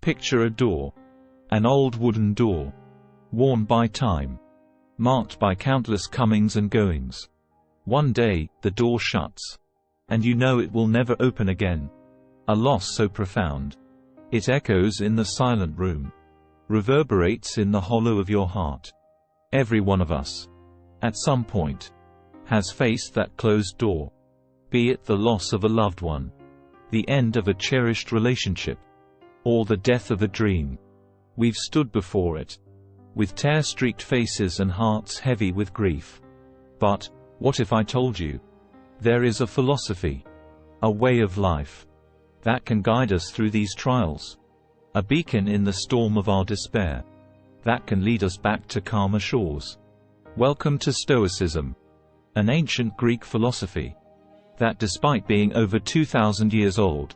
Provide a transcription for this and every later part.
Picture a door. An old wooden door. Worn by time. Marked by countless comings and goings. One day, the door shuts. And you know it will never open again. A loss so profound. It echoes in the silent room. Reverberates in the hollow of your heart. Every one of us, at some point, has faced that closed door. Be it the loss of a loved one, the end of a cherished relationship, or the death of a dream. We've stood before it, with tear-streaked faces and hearts heavy with grief. But, what if I told you? There is a philosophy, a way of life, that can guide us through these trials. A beacon in the storm of our despair, that can lead us back to calmer shores. Welcome to Stoicism, an ancient Greek philosophy, that despite being over 2,000 years old,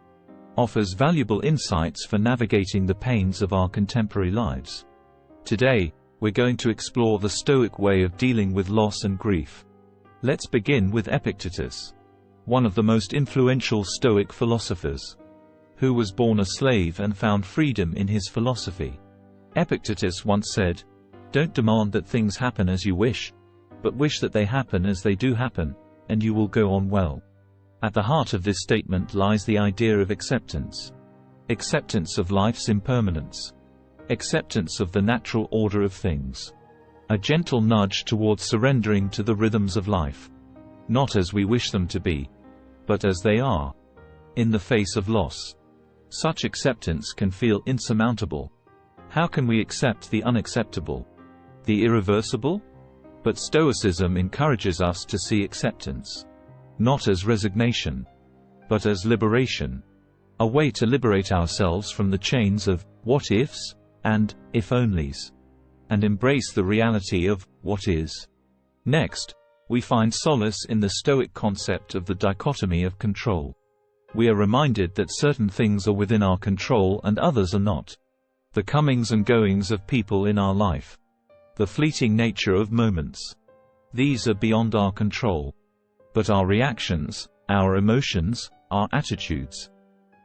offers valuable insights for navigating the pains of our contemporary lives. Today, we're going to explore the Stoic way of dealing with loss and grief. Let's begin with Epictetus, one of the most influential Stoic philosophers, who was born a slave and found freedom in his philosophy. Epictetus once said, "Don't demand that things happen as you wish, but wish that they happen as they do happen, and you will go on well." At the heart of this statement lies the idea of acceptance. Acceptance of life's impermanence. Acceptance of the natural order of things. A gentle nudge towards surrendering to the rhythms of life. Not as we wish them to be, but as they are. In the face of loss, such acceptance can feel insurmountable. How can we accept the unacceptable? The irreversible? But Stoicism encourages us to see acceptance, not as resignation, but as liberation. A way to liberate ourselves from the chains of what ifs and if onlys, and embrace the reality of what is. Next, we find solace in the Stoic concept of the dichotomy of control. We are reminded that certain things are within our control and others are not. The comings and goings of people in our life. The fleeting nature of moments. These are beyond our control. But our reactions, our emotions, our attitudes,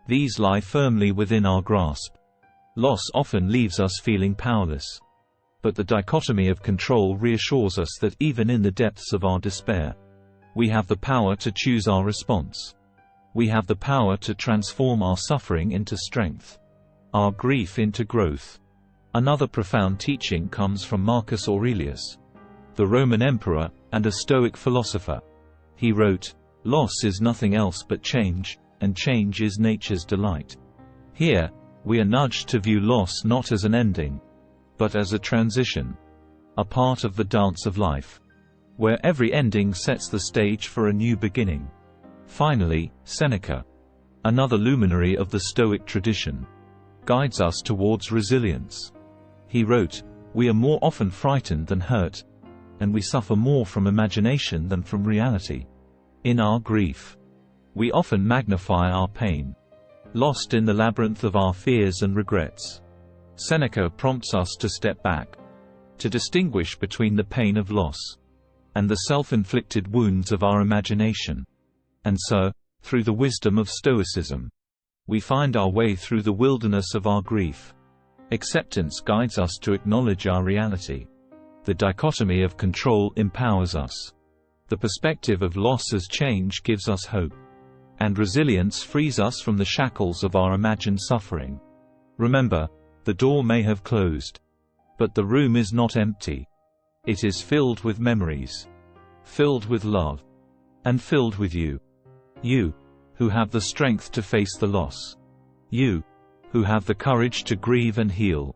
these lie firmly within our grasp. Loss often leaves us feeling powerless. But the dichotomy of control reassures us that even in the depths of our despair, we have the power to choose our response. We have the power to transform our suffering into strength, our grief into growth. Another profound teaching comes from Marcus Aurelius, the Roman emperor and a Stoic philosopher. He wrote, "Loss is nothing else but change, and change is nature's delight." Here, we are nudged to view loss not as an ending, but as a transition, a part of the dance of life, where every ending sets the stage for a new beginning. Finally, Seneca, another luminary of the Stoic tradition, guides us towards resilience. He wrote, "We are more often frightened than hurt, and we suffer more from imagination than from reality." In our grief, we often magnify our pain, lost in the labyrinth of our fears and regrets. Seneca prompts us to step back, to distinguish between the pain of loss and the self-inflicted wounds of our imagination. And so, through the wisdom of Stoicism, we find our way through the wilderness of our grief. Acceptance guides us to acknowledge our reality. The dichotomy of control empowers us. The perspective of loss as change gives us hope. And resilience frees us from the shackles of our imagined suffering. Remember, the door may have closed, but the room is not empty. It is filled with memories, filled with love, and filled with you. You, who have the strength to face the loss. You, who have the courage to grieve and heal.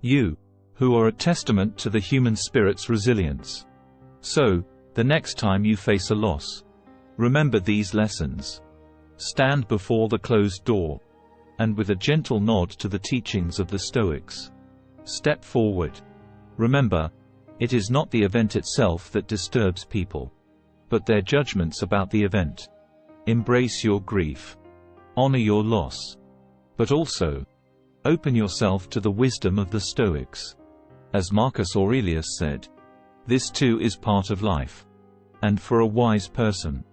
You, who are a testament to the human spirit's resilience. So, the next time you face a loss, remember these lessons. Stand before the closed door, and with a gentle nod to the teachings of the Stoics, step forward. Remember, it is not the event itself that disturbs people, but their judgments about the event. Embrace your grief. Honor your loss. But also, open yourself to the wisdom of the Stoics. As Marcus Aurelius said, this too is part of life. And for a wise person,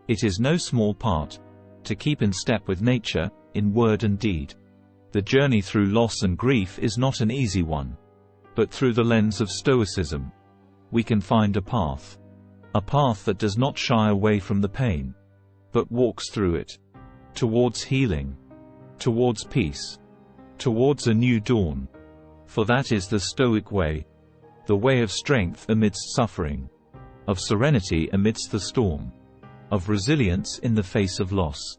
it is no small part, to keep in step with nature, in word and deed. The journey through loss and grief is not an easy one. But through the lens of Stoicism, we can find a path. A path that does not shy away from the pain, but walks through it. Towards healing. Towards peace. Towards a new dawn. For that is the Stoic way. The way of strength amidst suffering. Of serenity amidst the storm. Of resilience in the face of loss.